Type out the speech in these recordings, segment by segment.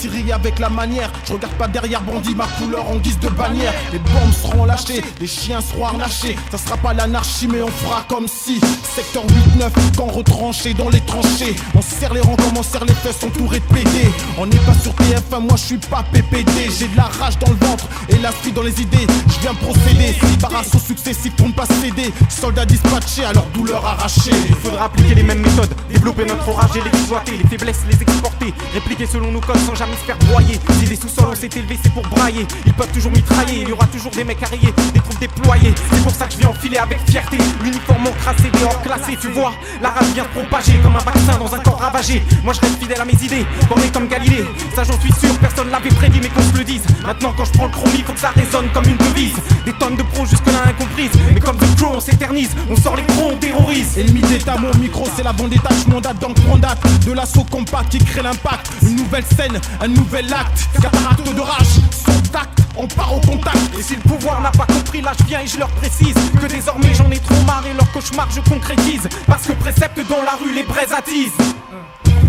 l'artillerie avec la manière. Je regarde pas derrière, bandit ma couleur en guise de bannière. Les bombes seront lâchées, les chiens seront harnachés. Ça sera pas l'anarchie mais on fera comme si. Secteur 8-9, camp retranché dans les tranchées. On serre les rangs comme on serre les fesses entourés de PD. On n'est pas sur TF1, moi je suis pas PPD. J'ai de la rage dans le ventre et la suite dans les idées. Je viens procéder, si barras au successif pour ne pas céder. Soldats dispatchés à leur douleur arrachée. Il faudra appliquer les mêmes méthodes, développer notre orage et l'exploiter, les faiblesses les exporter, répliquer selon nos codes sans jamais se faire broyer. Si des sous-sols on s'est élevé c'est pour brailler. Ils peuvent toujours mitrailler, il y aura toujours des mecs arriés, des troupes déployées. C'est pour ça que je viens enfiler avec fierté l'uniforme encrassé, dehors classé. Tu vois, la rage vient se propager comme un vaccin dans un corps ravagé. Moi je reste fidèle à mes idées, borné comme Galilée. Ça j'en suis sûr, personne l'avait prédit mais qu'on se le dise. Maintenant quand je prends le chromie, faut que ça résonne comme une devise. Des tonnes de pros jusque-là incomprises, mais comme The Crow on s'éternise, on sort les pros, on terrorise. Ennemi d'état, mon micro c'est la bande détachement date donc prend date de l'assaut compact qui crée l'impact. Une nouvelle scène, un nouvel acte. Cataracte de rage, sans tact, on part au contact. Et si le pouvoir n'a pas compris, là je viens et je leur précise que désormais j'en ai trop marre et leur cauchemar je concrétise. Parce que précepte dans la rue les braises attisent.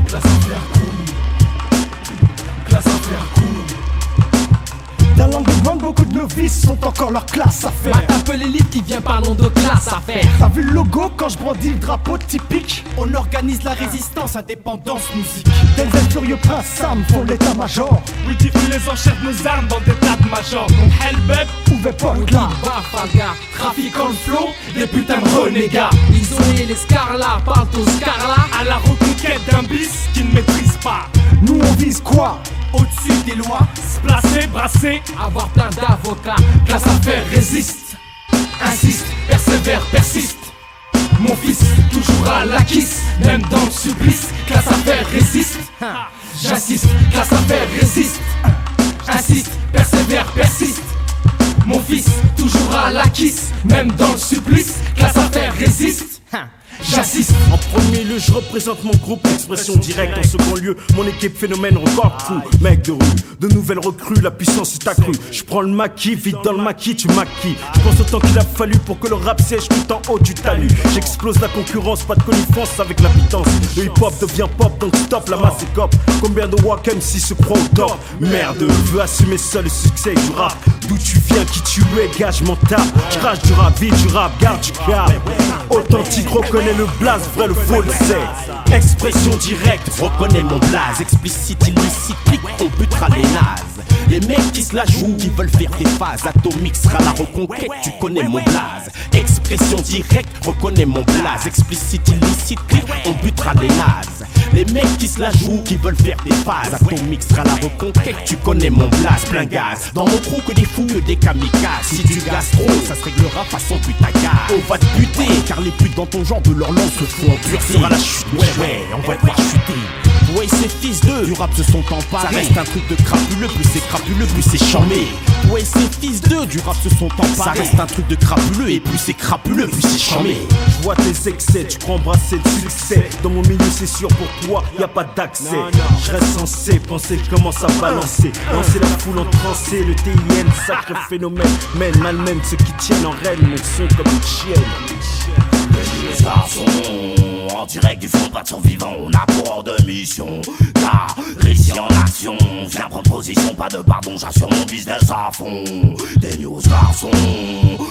Classe à faire cool. Classe à faire cool. Dans l'underground, beaucoup de novices sont encore leur classe à faire. Mate un peu l'élite qui vient parlons de classe à faire. T'as vu le logo quand je brandis le drapeau typique? On organise la résistance, indépendance, musique. Denzel Furieux Prince Sam font l'état-major. Multiplie les enchères de nos armes dans des tas de majors. Donc Hellbeb, Pouvait pas être là. Bafalga, trafiquant le flot, les putains de renégats. Isolés les scarlas, parlent aux scarlas. à la reconquête d'un bis qui ne maîtrise pas. Nous on vise quoi? Au-dessus des lois, se placer, brasser. Avoir plein d'avocats, classe à faire résiste. Insiste, persévère, persiste. Mon fils, toujours à la kiss, même dans le supplice. Classe à faire résiste. J'insiste, classe à faire résiste. Insiste, persévère, persiste. Mon fils, toujours à la kiss, même dans le supplice. Classe à faire résiste. J'assiste. En premier lieu, je représente mon groupe, expression directe. En second lieu, mon équipe phénomène record fou. Mec de rue, de nouvelles recrues, la puissance est accrue. Je prends le maquis, vite dans le maquis, tu maquis. Je pense au temps qu'il a fallu pour que le rap siège tout en haut du talus. J'explose la concurrence, pas de connivence avec la pitance. Le hip-hop devient pop, donc stop, la masse est cop. Combien de Wack MC se croient au top? Merde, veux assumer seul le succès du rap. D'où tu viens, qui tu es, gage mon tape. Je crache du rap, vite du rap, garde du cap. Authentique, reconnais le blaze, vrai le faux le sait. Expression directe, reconnais mon blaze. Explicite, illicite, clique, on butera les nazes. Les mecs qui se la jouent, qui veulent faire des phases. Atomique sera la reconquête, tu connais mon blaze. Expression directe, reconnais mon blaze. Explicite, illicite, clique, on butera les nazes. Les mecs qui se la jouent, qui veulent faire des phases. Atomique sera la reconquête, tu connais mon blaze. Plein gaz, dans mon trou que des fouilles, des kamikazes. Si tu gazes trop, ça se réglera façon putacaz. On va te buter, car les putes dans ton genre de leur lance se font endurcir. Sera la chute, ouais, on va te voir chuter. Ouais, ces fils d'eux du rap se sont emparés. Ça reste un truc de crapuleux, plus c'est crapuleux, plus c'est charmé. Ouais, ces fils d'eux du rap se sont emparés. Ça reste un truc de crapuleux, et plus c'est crapuleux, plus c'est charmé. Je vois tes excès, tu crois embrasser le succès. Dans mon milieu, c'est sûr, pour toi, y a pas d'accès. Je reste censé penser que je commence à balancer. Lancer la foule en transsée, le TIN, sacré phénomène. Mène malmène ceux qui tiennent en rêne, mon son comme une chienne. Les garçons, en direct du fond, pas de survivants, on a pour ordre de mission. Car récit en action, viens prendre position, pas de pardon, j'assure mon business à fond. Des news garçons,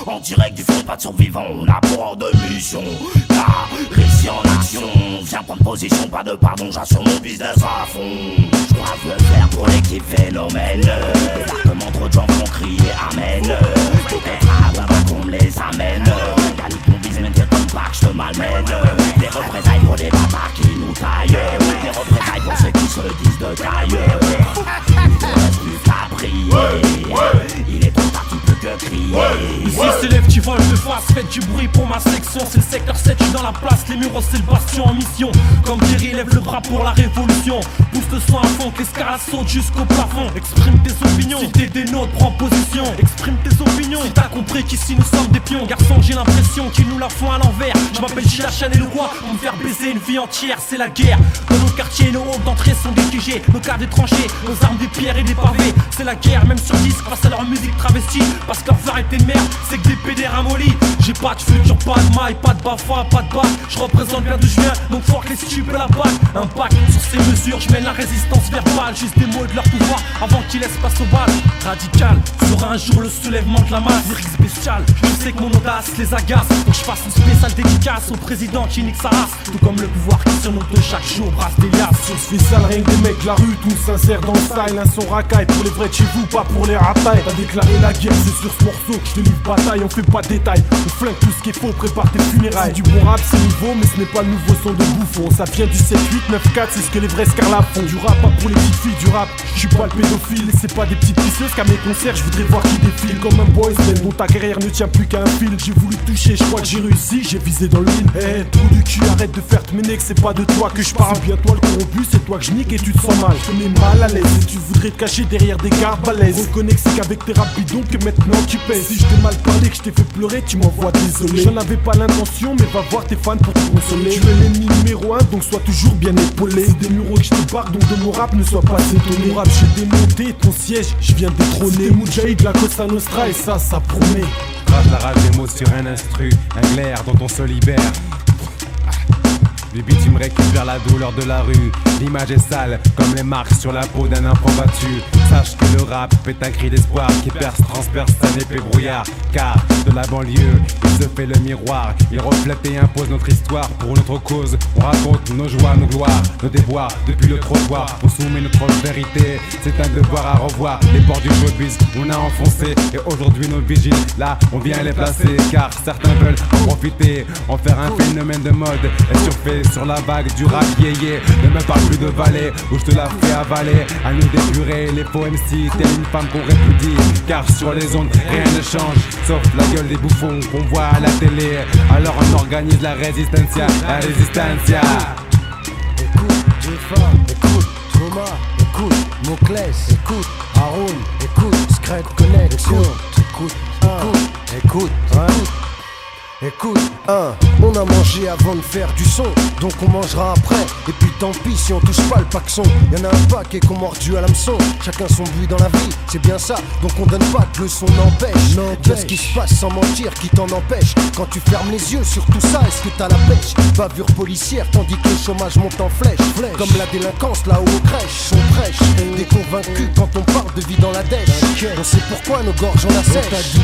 en direct du fond, pas de survivants, on a pour ordre de mission. Car récit en action, viens prendre position, pas de pardon, j'assure mon business à fond. Je brave le faire pour l'équipe phénomène. Débarquement trop de gens vont crier amen. Peut-être avant qu'on me les amène. Calibre mon business, mais comme pas que je te malmène. Des représailles pour les babards qui nous taillent. Des représailles pour ceux qui se disent de taille. Il ne reste plus qu'à prier. Il est trop tard, tu peux que crier. Ici c'est les petits vols de face, faites du bruit pour ma section. C'est le secteur 7, je suis dans la place, les muros c'est le bastion en mission. Comme Thierry lève le bras pour la révolution. Pousse le son à fond, que l'escalade saute jusqu'au plafond. Exprime tes opinions, si t'es des nôtres, prends position. Exprime tes opinions. opinion. Si t'as compris qu'ici nous sommes des pions, garçon, j'ai l'impression qu'ils nous la font à l'envers. Je m'appelle Chila Chanel ou quoi, pour me faire baiser une vie entière, c'est la guerre. Dans nos quartiers, nos halls d'entrée sont des QG, nos quarts des tranchées, nos armes des pierres et des pavés. C'est la guerre, même sur disque, face à leur musique travestie. Parce que leur variété de merde, c'est que des PD ramollis. J'ai pas de futur, pas de maille, pas de bafa, pas de bac. Je représente bien d'où je viens, donc faut que les stupes la balle. Impact sur ces mesures, je mène la résistance verbale. Juste des mots de leur pouvoir avant qu'ils laissent passer au bal. Radical, sera un jour le soulèvement de la masse. Lyrique spécial, je sais que mon audace les agace. Donc je fasse une spéciale dédicace au président qui nique sa race. Tout comme le pouvoir qui surmonte chaque jour brasse des liasses. Sur ce spécial, rien que des mecs de la rue, tous sincères dans le style. Un son racaille pour les vrais de chez vous, pas pour les ratailles. T'as déclaré la guerre, c'est sur ce morceau que je te livre bataille. On fait pas de détails, on flingue tout ce qu'il faut, prépare tes funérailles. C'est du bon rap, c'est nouveau, mais ce n'est pas le nouveau son de bouffon. Ça vient du 7, 8, 9, 4, c'est ce que les vrais scarlats font. Du rap, pas pour les petites filles, du rap, je suis pas le pédophile. Et c'est pas des petites pisseuses qu'à mes concerts, je voudrais voir qui défile. Comme un boys band dont ta carrière ne tient plus qu'à un fil. J'ai voulu toucher, je crois que j'ai réussi, j'ai visé dans le mille. Eh, trou du cul, arrête de faire te mener, que c'est pas de toi que je parle. C'est bien toi le corrompu, c'est toi que je nique et tu te sens mal. Je te mets mal à l'aise et tu voudrais te cacher derrière des gardes balèzes. Reconnais que c'est qu'avec tes rap bidons que maintenant tu pèses. Si je t'ai mal parlé, que je t'ai fait pleurer, tu m'envoies désolé. J'en avais pas l'intention, mais va voir tes fans pour te consoler. Tu es l'ennemi numéro 1, donc sois toujours bien épaulé. C'est des murs que je te barre, donc de mon rap ne sois pas étonné. Mon rap, j'ai démonté ton siège, je viens de détrôner. Moudjahid, la Costa Nostra, et ça promet. Crache la rage des mots sur un instru, un glaire dont on se libère. Du bitume récupère la douleur de la rue. L'image est sale comme les marques sur la peau d'un enfant battu. Sache que le rap est un cri d'espoir qui perce, transperce un épais brouillard. Car de la banlieue, il se fait le miroir. Il reflète et impose notre histoire pour notre cause. On raconte nos joies, nos gloires, nos déboires. Depuis le trottoir, on soumet notre vérité. C'est un devoir à revoir. Les portes du showbiz, on a enfoncé. Et aujourd'hui nos vigiles, là, on vient les placer. Car certains veulent en profiter, en faire un phénomène de mode. Et surfer sur la vague du rap yéyé. Ne me parle plus de valet où je te la fais avaler. À nous d'épurer les faux MC, telle une femme qu'on répudie. Car sur les ondes rien ne change, sauf la gueule des bouffons qu'on voit à la télé. Alors on organise la résistencia, la résistencia. Écoute, Jeffa, écoute, Thomas, écoute, Moclès, écoute, Haroun, écoute, Scred Connection, écoute, écoute, écoute, on a mangé avant de faire du son, donc on mangera après. Et puis tant pis si on touche pas le paxon. Y'en a un paquet qu'on mordu à l'hameçon. Chacun son but dans la vie, c'est bien ça. Donc on donne pas de leçon, n'empêche. Dire ce qui se passe sans mentir, qui t'en empêche. Quand tu fermes les yeux sur tout ça, est-ce que t'as la pêche? Bavure policière, tandis que le chômage monte en flèche. Comme la délinquance là où aux crèches on prêche. Des convaincus quand on parle de vie dans la dèche. On sait pourquoi nos gorges on la sèche.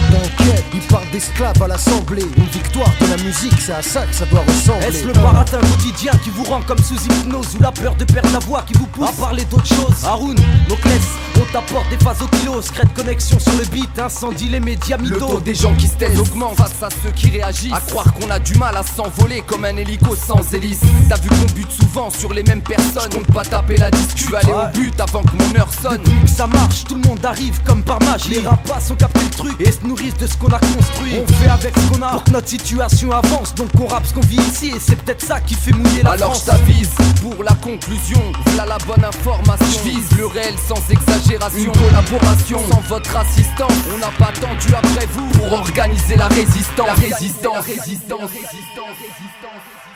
Ils parlent d'esclaves à l'assemblée. Une victoire de la musique, c'est à ça que ça doit ressembler. Est-ce le baratin quotidien qui vous rend comme sous hypnose, ou la peur de perdre la voix qui vous pousse à parler d'autre chose? Haroun, Moclès, on t'apporte des phases au kilo. Secrète connexion sur le beat, incendie les médias mythos. Le taux des gens qui se taisent augmente face à ceux qui réagissent. À croire qu'on a du mal à s'envoler comme un hélico sans hélice. T'as vu qu'on bute souvent sur les mêmes personnes. Compte pas taper la disque, tu vas aller au but avant que mon heure sonne. Depuis que ça marche, tout le monde arrive comme par magie. Les rapaces ont capté le truc et se nourrissent de ce qu'on a construit. On fait avec ce qu'on a pour que notre situation avance. Donc on rappe ce qu'on vit ici et c'est peut-être ça qui fait mouiller la Alors France. Alors j't'avise pour la conclusion, voilà la bonne information. J'vise le réel sans exagération. Une collaboration sans votre assistance. On n'a pas attendu après vous pour organiser la résistance. La résistance, la résistance, la résistance, la résistance.